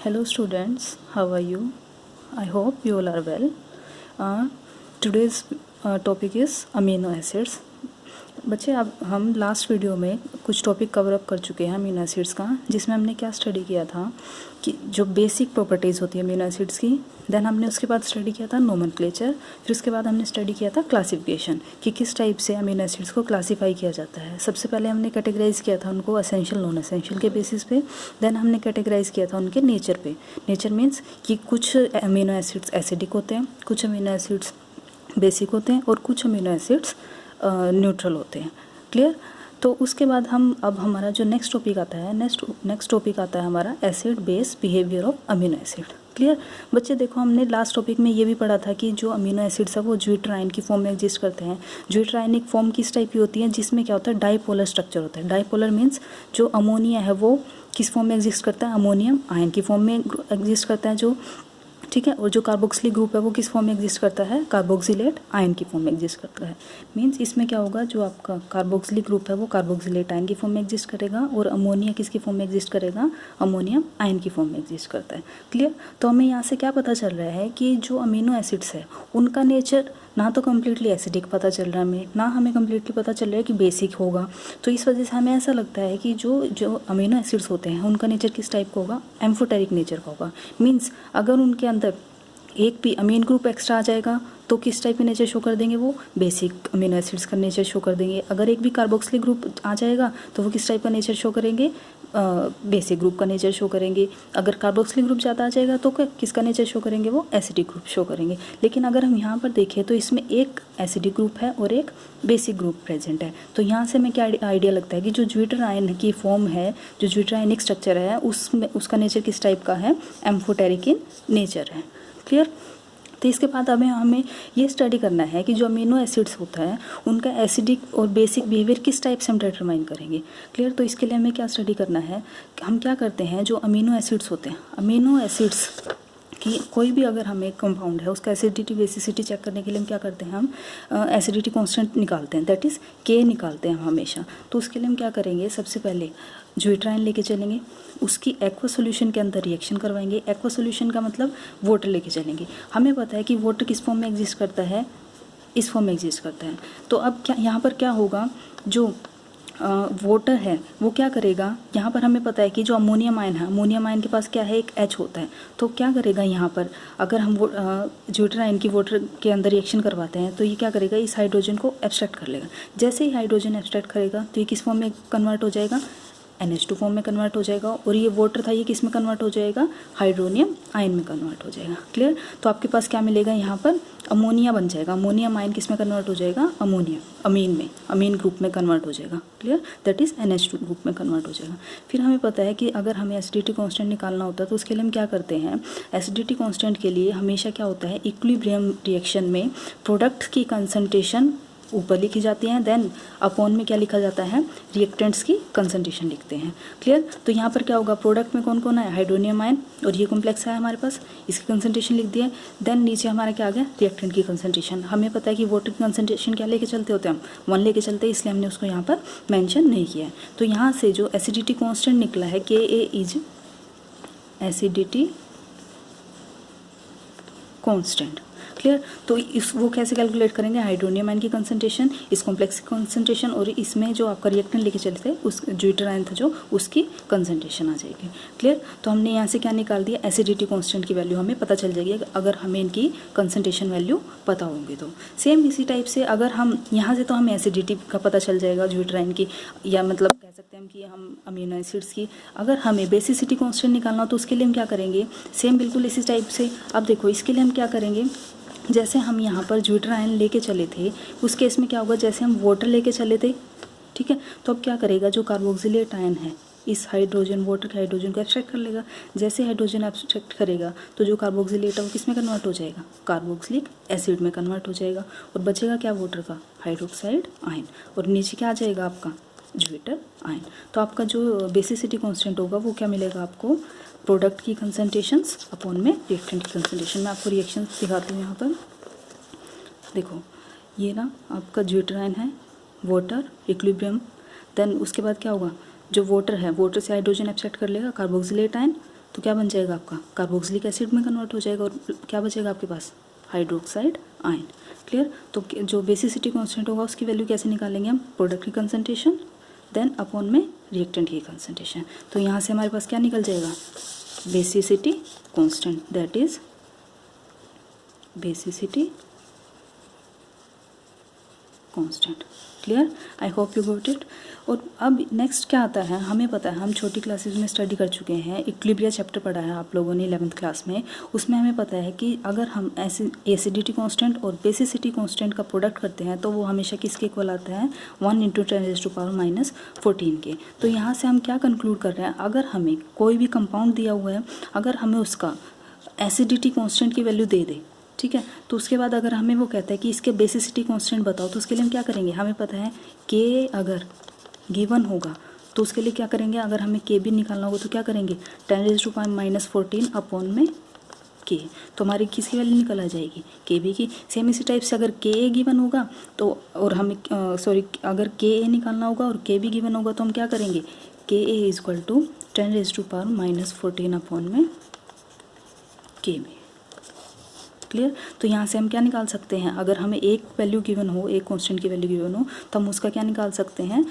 Hello students, how are you? I hope you all are well. Today's topic is amino acids. बच्चे अब हम last video में कुछ topic cover up कर चुके हैं अमीनो एसिड्स का, जिसमें हमने क्या स्टडी किया था कि जो बेसिक प्रॉपर्टीज़ होती है अमीनो एसिड्स की। देन हमने उसके बाद स्टडी किया था नोमेनक्लेचर, फिर उसके बाद हमने स्टडी किया था क्लासिफिकेशन कि किस टाइप से अमीनो एसिड्स को क्लासीफाई किया जाता है। सबसे पहले हमने कैटेगराइज किया था उनको असेंशियल नॉन असेंशियल के बेसिस पे। देन हमने कैटेगराइज किया था उनके नेचर पे। नेचर मीन्स कि कुछ अमीनो एसिड्स एसिडिक होते हैं, कुछ अमीनो एसिड्स बेसिक होते हैं और कुछ अमीनो एसिड्स न्यूट्रल होते हैं। क्लियर। तो उसके बाद अब हमारा जो नेक्स्ट टॉपिक आता है नेक्स्ट टॉपिक आता है हमारा acid base behaviour of amino acid. Clear बच्चे, देखो हमने लास्ट टॉपिक में ये भी पढ़ा था कि जो अमीनो एसिड्स है वो ज्यूट्राइन की फॉर्म में एग्जिस्ट करते हैं। ज्यूट्राइनिक फॉर्म किस टाइप की होती है, जिसमें क्या होता है डाइपोलर स्ट्रक्चर होता है। डाइपोलर मीन्स जो अमोनिया है वो किस फॉर्म में एग्जिस्ट करता है, अमोनियम आयन की फॉर्म में एग्जिस्ट करता है जो, ठीक है। और जो कार्बोक्सिलिक ग्रुप है वो किस फॉर्म में एग्जिस्ट करता है, कार्बोक्सिलेट आयन की फॉर्म में एग्जिस्ट करता है। मीन्स इसमें क्या होगा, जो आपका कार्बोक्सिलिक ग्रुप है वो कार्बोक्सिलेट आयन की फॉर्म में एग्जिस्ट करेगा और अमोनिया किसकी फॉर्म में एग्जिस्ट करेगा, अमोनियम आयन की फॉर्म में एग्जिस्ट करता है। क्लियर। तो हमें यहाँ से क्या पता चल रहा है कि जो अमीनो एसिड्स है उनका नेचर ना तो कम्प्लीटली एसिडिक पता चल रहा है हमें, ना हमें कम्प्लीटली पता चल रहा है कि बेसिक होगा। तो इस वजह से हमें ऐसा लगता है कि जो अमीनो एसिड्स होते हैं उनका नेचर किस टाइप का होगा, एम्फोटेरिक नेचर का होगा। मीन्स अगर उनके अंदर एक भी अमीन ग्रुप एक्स्ट्रा आ जाएगा तो किस टाइप का नेचर शो कर देंगे, वो बेसिक अमीनो एसिड्स का नेचर शो कर देंगे। अगर एक भी कार्बोक्सिलिक ग्रुप आ जाएगा तो वो किस टाइप का नेचर शो करेंगे, बेसिक ग्रुप का नेचर शो करेंगे। अगर कार्बोक्सिलिक ग्रुप ज़्यादा आ जाएगा तो किसका नेचर शो करेंगे, वो एसिडिक ग्रुप शो करेंगे। लेकिन अगर हम यहाँ पर देखें तो इसमें एक एसिडिक ग्रुप है और एक बेसिक ग्रुप प्रेजेंट है। तो यहाँ से हमें क्या आइडिया लगता है कि जो ज्यूट्राइन की फॉर्म है, जो ज्यूट्राइनिक स्ट्रक्चर है, उसमें उसका नेचर किस टाइप का है, एम्फोटेरिक इन नेचर है। क्लियर। तो इसके बाद हमें ये स्टडी करना है कि जो अमीनो एसिड्स होता है उनका एसिडिक और बेसिक बिहेवियर किस टाइप से हम डिटरमाइन करेंगे। क्लियर। तो इसके लिए हमें क्या स्टडी करना है, हम क्या करते हैं, जो अमीनो एसिड्स होते हैं, अमीनो एसिड्स कि कोई भी अगर हमें कंपाउंड है उसका एसिडिटी बेसिसिटी चेक करने के लिए हम क्या करते हैं, हम एसिडिटी कांस्टेंट निकालते हैं, दैट इज़ के निकालते हैं हम हमेशा। तो उसके लिए हम क्या करेंगे, सबसे पहले ज्यूट्राइन लेके चलेंगे, उसकी एक्वा सोल्यूशन के अंदर रिएक्शन करवाएंगे। एक्वा सोल्यूशन का मतलब वाटर लेके चलेंगे। हमें पता है कि वाटर किस फॉर्म में एग्जिस्ट करता है, इस फॉर्म में एग्जिस्ट करता है। तो अब क्या यहाँ पर क्या होगा, जो वाटर है वो क्या करेगा, यहाँ पर हमें पता है कि जो अमोनियम आयन है, अमोनियम आयन के पास क्या है, एक H होता है। तो क्या करेगा यहाँ पर, अगर हम ज्यूट्राइन की वाटर के अंदर रिएक्शन करवाते हैं तो ये क्या करेगा, इस हाइड्रोजन को एब्स्ट्रैक्ट कर लेगा। जैसे ही हाइड्रोजन एब्स्ट्रैक्ट करेगा तो ये किस फॉर्म में कन्वर्ट हो जाएगा, NH2 फॉर्म में कन्वर्ट हो जाएगा। और ये वाटर था ये किस में कन्वर्ट हो जाएगा, हाइड्रोनियम आयन में कन्वर्ट हो जाएगा। क्लियर। तो आपके पास क्या मिलेगा, यहाँ पर अमोनिया बन जाएगा। अमोनियम आयन किस में कन्वर्ट हो जाएगा, अमोनिया अमीन में, अमीन ग्रुप में कन्वर्ट हो जाएगा। Clear. That is NH2 group में कन्वर्ट हो जाएगा। फिर हमें पता है कि अगर हमें एसिडिटी कांस्टेंट निकालना होता है तो उसके लिए हम क्या करते हैं, एसिडिटी कांस्टेंट के लिए हमेशा क्या होता है, इक्विलिब्रियम रिएक्शन में प्रोडक्ट की कंसंट्रेशन ऊपर लिखी जाती हैं, देन अपॉन में क्या लिखा जाता है, रिएक्टेंट्स की कंसंट्रेशन लिखते हैं। क्लियर। तो यहाँ पर क्या होगा, प्रोडक्ट में कौन कौन है, हाइड्रोनियम आयन और ये कॉम्प्लेक्स है हमारे पास, इसकी कंसंट्रेशन लिख दिया। देन नीचे हमारा क्या आ गया, रिएक्टेंट की कंसंट्रेशन। हमें पता है कि वाटर की कंसंट्रेशन क्या लेके चलते होते हैं, हम 1 लेके चलते हैं, इसलिए हमने उसको यहाँ पर मेंशन नहीं किया है। तो यहाँ से जो एसिडिटी कांस्टेंट निकला है, Ka is acidity constant. Clear. तो वो कैसे कैलकुलेट करेंगे, हाइड्रोनियम आयन की कंसंट्रेशन, इस कॉम्प्लेक्स की कंसंट्रेशन और इसमें जो आपका रिएक्टेंट लेके चले थे उस ज्यूट्राइन था जो, उसकी कंसंट्रेशन आ जाएगी। क्लियर। तो हमने यहाँ से क्या निकाल दिया, एसिडिटी कांस्टेंट की वैल्यू हमें पता चल जाएगी अगर हमें इनकी कंसंट्रेशन वैल्यू पता होंगी तो। सेम इसी टाइप से अगर हम यहाँ से, तो हमें एसिडिटी का पता चल जाएगा ज्यूट्राइन की, या मतलब कह सकते हैं कि हम अमीनो एसिड्स की। अगर हमें बेसिसिटी कांस्टेंट निकालना हो तो उसके लिए हम क्या करेंगे, सेम बिल्कुल इसी टाइप से। अब देखो इसके लिए हम क्या करेंगे, जैसे हम यहाँ पर ज्यूट्राइन लेके चले थे उस केस में क्या होगा, जैसे हम वाटर लेके चले थे, ठीक है। तो अब क्या करेगा, जो कार्बोक्सिलेट आयन है इस हाइड्रोजन, वाटर के हाइड्रोजन को एक्सट्रैक्ट कर लेगा। जैसे हाइड्रोजन एक्सट्रैक्ट करेगा तो जो कार्बोक्सिलेट है वो किस में कन्वर्ट हो जाएगा, कार्बोक्सिलिक एसिड में कन्वर्ट हो जाएगा। और बचेगा क्या, वाटर का हाइड्रोक्साइड आयन, और नीचे क्या आ जाएगा आपका, ज्यूटर आयन। तो आपका जो बेसिसिटी कांस्टेंट होगा वो क्या मिलेगा आपको, प्रोडक्ट की कंसंट्रेशंस अपॉन में रिएक्टेंट की कंसंट्रेशन। मैं आपको रिएक्शन दिखाती हूँ यहाँ पर। देखो ये ना आपका ज्यूट्राइन है, वाटर, इक्विलिब्रियम, देन उसके बाद क्या होगा, जो वाटर है वाटर से हाइड्रोजन एक्सट्रैक्ट कर लेगा, कार्बोक्सिलेट आयन, तो क्या बन जाएगा आपका, कार्बोक्सिलिक एसिड में कन्वर्ट हो जाएगा और क्या बचेगा आपके पास, हाइड्रोक्साइड आयन। क्लियर। तो जो बेसिसिटी कांस्टेंट होगा उसकी वैल्यू कैसे निकालेंगे हम, प्रोडक्ट की कंसंट्रेशन देन अपॉन में रिएक्टेंट की कंसंट्रेशन। तो यहाँ से हमारे पास क्या निकल जाएगा, basicity constant, that is basicity constant. Clear, I hope you got it. और अब नेक्स्ट क्या आता है, हमें पता है, हम छोटी क्लासेस में स्टडी कर चुके हैं, इक्विलिब्रियम चैप्टर पढ़ा है आप लोगों ने 11th क्लास में। उसमें हमें पता है कि अगर हम एसिडिटी कांस्टेंट और बेसिसिटी कांस्टेंट का प्रोडक्ट करते हैं तो वो हमेशा किसके इक्वल आता है, 1 × 10⁻⁻14 के। तो यहाँ से हम क्या कंक्लूड कर रहे हैं, अगर हमें कोई भी कंपाउंड दिया हुआ है, अगर हमें उसका एसिडिटी कांस्टेंट की वैल्यू दे दे, ठीक है, तो उसके बाद अगर हमें वो कहता है कि इसके बेसिसिटी कांस्टेंट बताओ, तो उसके लिए हम क्या करेंगे, हमें पता है के अगर गिवन होगा तो उसके लिए क्या करेंगे, अगर हमें के भी निकालना होगा तो क्या करेंगे, 10⁻⁻14 अपॉन में के। तो हमारी किसकी वैल्यू निकल आ जाएगी, के बी की। सेम इसी टाइप से अगर के ए गिवन होगा तो, और हमें अगर के ए निकालना होगा और के बी गिवन होगा तो हम क्या करेंगे, के ए इज इक्वल टू 10⁻⁻14 अपॉन में के बी। क्लियर। तो यहाँ से हम क्या निकाल सकते हैं, अगर हमें एक वैल्यू गिवन हो, एक कांस्टेंट की वैल्यू गिवन हो, तो हम उसका क्या निकाल सकते हैं,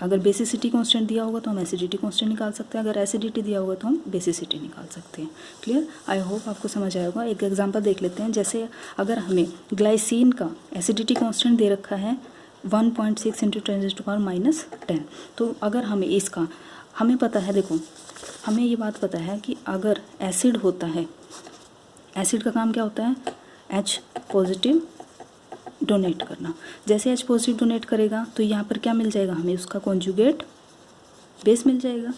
अगर बेसिसिटी कांस्टेंट दिया होगा तो हम एसिडिटी कांस्टेंट निकाल सकते हैं, अगर एसिडिटी दिया होगा तो हम बेसिसिटी निकाल सकते हैं। क्लियर, आई होप आपको समझ आया होगा। एक एग्जाम्पल देख लेते हैं, जैसे अगर हमें ग्लाइसिन का एसिडिटी कांस्टेंट दे रखा है 1.6 × 10⁻⁻10, तो अगर हमें इसका, हमें पता है, देखो हमें ये बात पता है कि अगर एसिड होता है, एसिड का काम क्या होता है, H पॉजिटिव डोनेट करना। जैसे H पॉजिटिव डोनेट करेगा तो यहाँ पर क्या मिल जाएगा, हमें उसका कॉन्जुगेट बेस मिल जाएगा।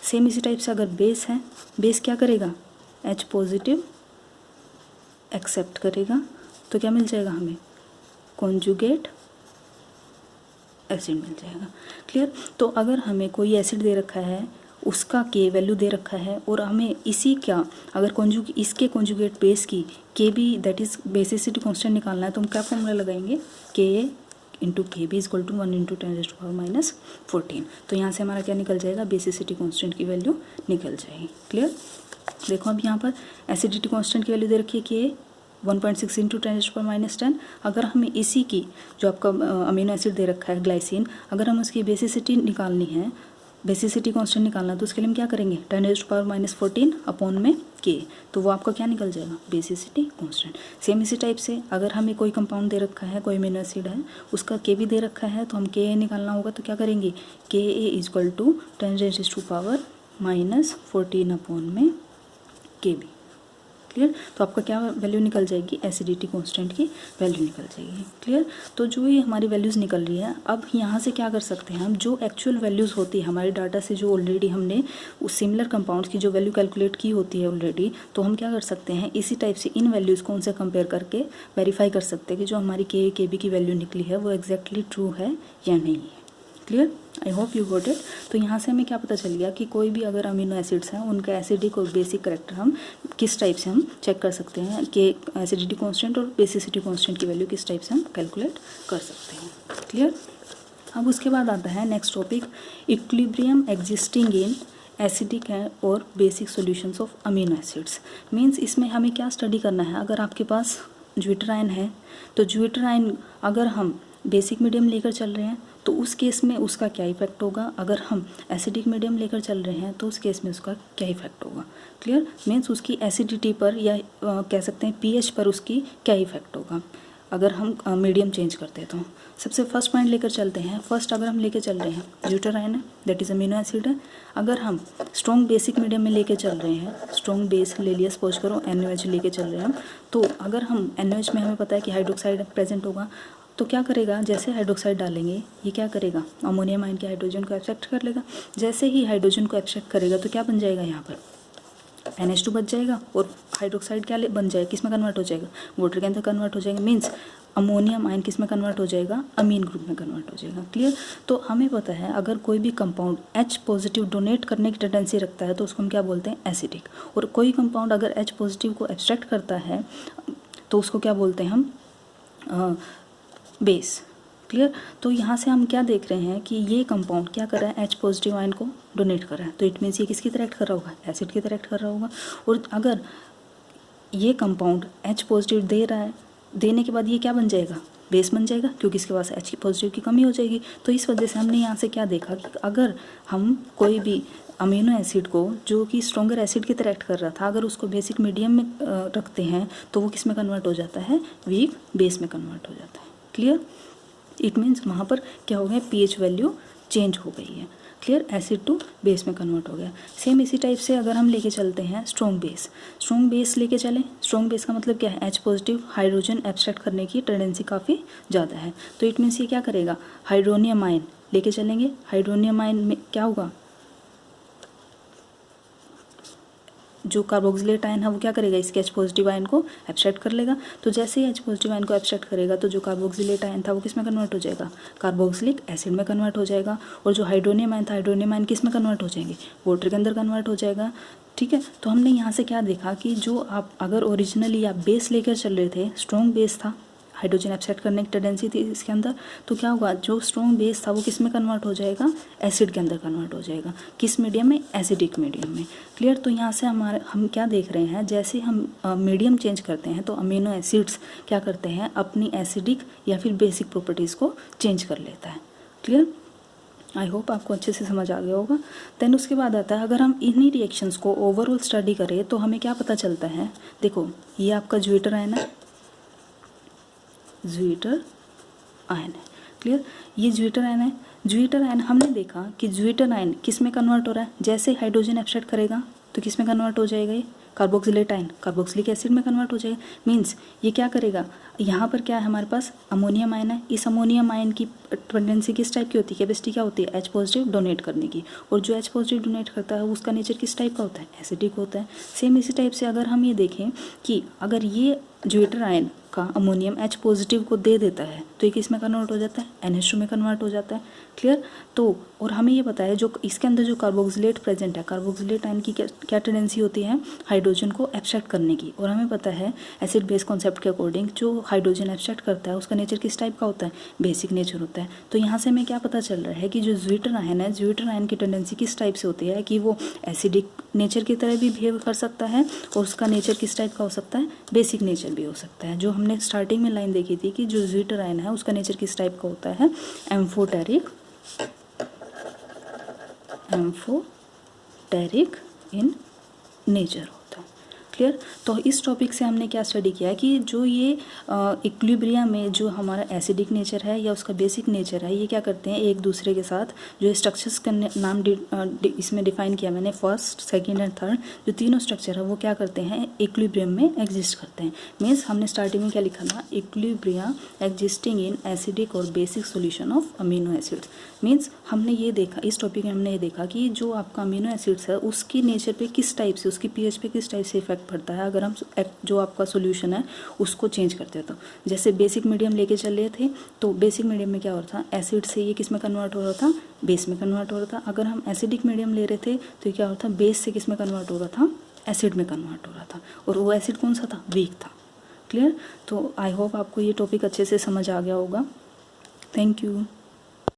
सेम इसी टाइप से अगर बेस है, बेस क्या करेगा, H पॉजिटिव एक्सेप्ट करेगा तो क्या मिल जाएगा, हमें कॉन्जुगेट एसिड मिल जाएगा। क्लियर। तो अगर हमें कोई एसिड दे रखा है, उसका के वैल्यू दे रखा है, और हमें इसी क्या, अगर इसके कॉन्जुगेट बेस की K B that is basicity constant निकालना है, तो हम क्या फॉर्मूला लगाएंगे, K A into K B is equal to 1 × 10⁻⁻14। तो यहाँ से हमारा क्या निकल जाएगा, बेसिसिटी कांस्टेंट की वैल्यू निकल जाएगी। क्लियर। देखो अब यहाँ पर एसिडिटी कांस्टेंट की वैल्यू दे रखी है के 1.6 × 10⁻⁻10। अगर हमें इसी की, जो आपका अमीनो एसिड दे रखा है ग्लाइसिन, अगर हम उसकी बेसिसिटी निकालनी है, बेसिसिटी कांस्टेंट निकालना है, तो उसके लिए हम क्या करेंगे, 10⁻⁻14 अपॉन में के। तो वो आपका क्या निकल जाएगा, बेसिसिटी कांस्टेंट। सेम इसी टाइप से अगर हमें कोई कंपाउंड दे रखा है, कोई अमीनो एसिड है, उसका के भी दे रखा है, तो हम के ए निकालना होगा तो क्या करेंगे, के ए इज इक्वल टू 10⁻⁻14 अपॉन में के बी। क्लियर। तो आपका क्या वैल्यू निकल जाएगी, एसिडिटी कांस्टेंट की वैल्यू निकल जाएगी। क्लियर। तो जो ये हमारी वैल्यूज़ निकल रही है, अब यहाँ से क्या कर सकते हैं हम, जो एक्चुअल वैल्यूज़ होती है हमारे डाटा से, जो ऑलरेडी हमने उस सिमिलर कंपाउंड्स की जो वैल्यू कैलकुलेट की होती है ऑलरेडी, तो हम क्या कर सकते हैं, इसी टाइप से इन वैल्यूज़ को उनसे कंपेयर करके वेरीफाई कर सकते हैं कि जो हमारी के बी की वैल्यू निकली है वो एग्जैक्टली ट्रू है या नहीं है। Clear, I hope you got it. तो यहाँ से हमें क्या पता चल गया कि कोई भी अगर अमीनो एसिड्स हैं, उनका एसिडिक और बेसिक करेक्टर हम किस टाइप से हम चेक कर सकते हैं, कि एसिडिटी कांस्टेंट और बेसिसिटी कांस्टेंट की वैल्यू किस टाइप से हम कैलकुलेट कर सकते हैं। क्लियर। अब उसके बाद आता है next topic, equilibrium existing in acidic और basic solutions of amino acids. Means इसमें हमें क्या स्टडी करना है, अगर आपके पास ज्विटर आयन है, तो ज्विटर आयन अगर हम बेसिक मीडियम लेकर चल रहे हैं तो उस केस में उसका क्या इफेक्ट होगा, अगर हम एसिडिक मीडियम लेकर चल रहे हैं तो उस केस में उसका क्या इफेक्ट होगा। क्लियर। मीन्स उसकी एसिडिटी पर या कह सकते हैं पीएच पर उसकी क्या इफेक्ट होगा अगर हम मीडियम चेंज करते हैं। तो सबसे फर्स्ट पॉइंट लेकर चलते हैं। फर्स्ट अगर हम लेकर चल रहे हैं ज्यूटर आयन है, दैट इज़ अमीनो एसिड है, अगर हम स्ट्रॉन्ग बेसिक मीडियम में लेके चल रहे हैं, स्ट्रॉन्ग बेस ले लिया, सपोज करो NaOH लेके चल रहे हैं हम, तो अगर हम NaOH में हमें पता है कि हाइड्रोक्साइड प्रेजेंट होगा, तो क्या करेगा, जैसे हाइड्रोक्साइड डालेंगे ये क्या करेगा, अमोनियम आयन के हाइड्रोजन को एक्सेप्ट कर लेगा। जैसे ही हाइड्रोजन को एक्सेप्ट करेगा तो क्या बन जाएगा, यहाँ पर NH2 बच जाएगा और हाइड्रोक्साइड क्या बन जाएगा, किस में कन्वर्ट हो जाएगा, वाटर के अंदर कन्वर्ट हो जाएगा। मीन्स अमोनियम आयन किस में कन्वर्ट हो जाएगा, अमीन ग्रुप में कन्वर्ट हो जाएगा। क्लियर। तो हमें पता है अगर कोई भी कंपाउंड H पॉजिटिव डोनेट करने की टेंडेंसी रखता है तो उसको हम क्या बोलते हैं, एसिडिक। और कोई कंपाउंड अगर H पॉजिटिव को एब्स्ट्रैक्ट करता है तो उसको क्या बोलते हैं हम, बेस। क्लियर। तो यहाँ से हम क्या देख रहे हैं कि ये कंपाउंड क्या कर रहा है, H पॉजिटिव आयन को डोनेट कर रहा है, तो इट मीन्स ये किसकी तरह एक्ट कर रहा होगा, एसिड की तरह एक्ट कर रहा होगा। और अगर ये कंपाउंड H पॉजिटिव दे रहा है, देने के बाद ये क्या बन जाएगा, बेस बन जाएगा, क्योंकि इसके पास H पॉजिटिव की कमी हो जाएगी। तो इस वजह से हमने यहाँ से क्या देखा कि अगर हम कोई भी अमीनो एसिड को जो कि स्ट्रॉन्गर एसिड की तरह एक्ट कर रहा था, अगर उसको बेसिक मीडियम में रखते हैं तो वो किस में कन्वर्ट हो जाता है, वीक बेस में कन्वर्ट हो जाता है। क्लियर। इट मीन्स वहाँ पर क्या हो गया, pH वैल्यू चेंज हो गई है। क्लियर। एसिड टू बेस में कन्वर्ट हो गया। सेम इसी टाइप से अगर हम लेके चलते हैं स्ट्रॉन्ग बेस लेके चलें, स्ट्रॉन्ग बेस का मतलब क्या है, H पॉजिटिव हाइड्रोजन एब्स्ट्रैक्ट करने की टेंडेंसी काफ़ी ज़्यादा है। तो इट मीन्स ये क्या करेगा, हाइड्रोनियम आयन लेके चलेंगे। हाइड्रोनियम आयन में क्या होगा, जो कार्बोक्सिलेट आयन है वो क्या करेगा, इसके H पॉजिटिव आयन को एब्स्ट्रैक्ट कर लेगा। तो जैसे ही H पॉजिटिव आयन को एब्स्ट्रैक्ट करेगा तो जो कार्बोक्सिलेट आयन था वो किस में कन्वर्ट हो जाएगा, कार्बोक्सिलिक एसिड में कन्वर्ट हो जाएगा। और जो हाइड्रोनियम आयन था, हाइड्रोनियम आयन किस में कन्वर्ट हो जाएंगे, वाटर के अंदर कन्वर्ट हो जाएगा। ठीक है। तो हमने यहाँ से क्या देखा कि जो आप अगर ओरिजिनली आप बेस लेकर चल रहे थे, स्ट्रॉन्ग बेस था, हाइड्रोजन एब्स्ट्रैक्ट करने की टेंडेंसी थी इसके अंदर, तो क्या होगा, जो स्ट्रॉन्ग बेस था वो किस में कन्वर्ट हो जाएगा, एसिड के अंदर कन्वर्ट हो जाएगा। किस मीडियम में, एसिडिक मीडियम में। क्लियर। तो यहाँ से हम क्या देख रहे हैं, जैसे हम मीडियम चेंज करते हैं तो अमीनो एसिड्स क्या करते हैं, अपनी एसिडिक या फिर बेसिक प्रॉपर्टीज़ को चेंज कर लेता है। क्लियर। आई होप आपको अच्छे से समझ आ गया होगा। देन उसके बाद आता है, अगर हम इन्हीं रिएक्शंस को ओवरऑल स्टडी करें तो हमें क्या पता चलता है। देखो ये आपका ज्विटर आयन है, ज्विटर आयन है। क्लियर। ये ज्विटर आयन है। ज्विटर आयन हमने देखा कि ज्विटर आयन किस में कन्वर्ट हो रहा है, जैसे हाइड्रोजन एब्स्ट्रैक्ट करेगा तो किस में कन्वर्ट हो जाएगा, ये कार्बोक्सिलेट आयन कार्बोक्सिलिक एसिड में कन्वर्ट हो जाएगा। मीन्स ये क्या करेगा, यहाँ पर क्या है हमारे पास अमोनियम आयन है। इस अमोनियम आयन की टेंडेंसी किस टाइप की होती है, कैपेसिटी क्या होती है, H पॉजिटिव डोनेट करने की। और जो H पॉजिटिव डोनेट करता है उसका नेचर किस टाइप का होता है, एसिडिक होता है। सेम इसी टाइप से अगर हम ये देखें कि अगर ये ज्विटर आयन का अमोनियम H पॉजिटिव को दे देता है तो ये किस में कन्वर्ट हो जाता है, NH2 में कन्वर्ट हो जाता है। क्लियर। तो और हमें ये पता है जो इसके अंदर जो कार्बोक्सिलेट प्रेजेंट है, कार्बोक्सिलेट आयन की क्या टेंडेंसी होती है, हाइड्रोजन को एब्स्ट्रैक्ट करने की। और हमें पता है एसिड बेस कॉन्सेप्ट के अकॉर्डिंग जो हाइड्रोजन एब्स्ट्रैक्ट करता है उसका नेचर किस टाइप का होता है, बेसिक नेचर होता है। तो यहाँ से हमें क्या पता चल रहा है कि जो ज्विटर आयन है, ज्विटर आयन की टेंडेंसी किस टाइप से होती है कि वो एसिडिक नेचर की तरह भी बिहेव कर सकता है और उसका नेचर किस टाइप का हो सकता है, बेसिक नेचर भी हो सकता है। जो हमने स्टार्टिंग में लाइन देखी थी कि जो ज्विटर आयन है उसका नेचर किस टाइप का होता है, एम्फोटेरिक इन नेचर होता है। क्लियर। तो इस टॉपिक से हमने क्या स्टडी किया है कि जो ये इक्विलिब्रियम में जो हमारा एसिडिक नेचर है या उसका बेसिक नेचर है, ये क्या करते हैं एक दूसरे के साथ, जो स्ट्रक्चर्स का नाम इसमें डिफाइन किया मैंने, फर्स्ट सेकंड एंड थर्ड, जो तीनों स्ट्रक्चर है वो क्या करते हैं, इक्विलिब्रियम में एग्जिस्ट करते हैं। मीन्स हमने स्टार्टिंग में क्या लिखा था, इक्विलिब्रियम एग्जिस्टिंग इन एसिडिक और basic solution of amino acids. Means हमने ये देखा, इस टॉपिक में हमने ये देखा कि जो आपका अमीनो एसिड्स है उसकी नेचर पे किस टाइप से, उसकी pH पे किस टाइप से इफेक्ट पड़ता है अगर हम जो आपका सोल्यूशन है उसको चेंज करते हैं। तो जैसे बेसिक मीडियम लेके चल रहे थे तो बेसिक मीडियम में क्या हो रहा था, एसिड से ये किस में कन्वर्ट हो रहा था, बेस में कन्वर्ट हो रहा था। अगर हम एसिडिक मीडियम ले रहे थे तो क्या हो रहा था, बेस से किस में कन्वर्ट हो रहा था, एसिड में कन्वर्ट हो रहा था। और वो एसिड कौन सा था, वीक था। क्लियर। तो आई होप आपको ये टॉपिक अच्छे से समझ आ गया होगा। Thank you.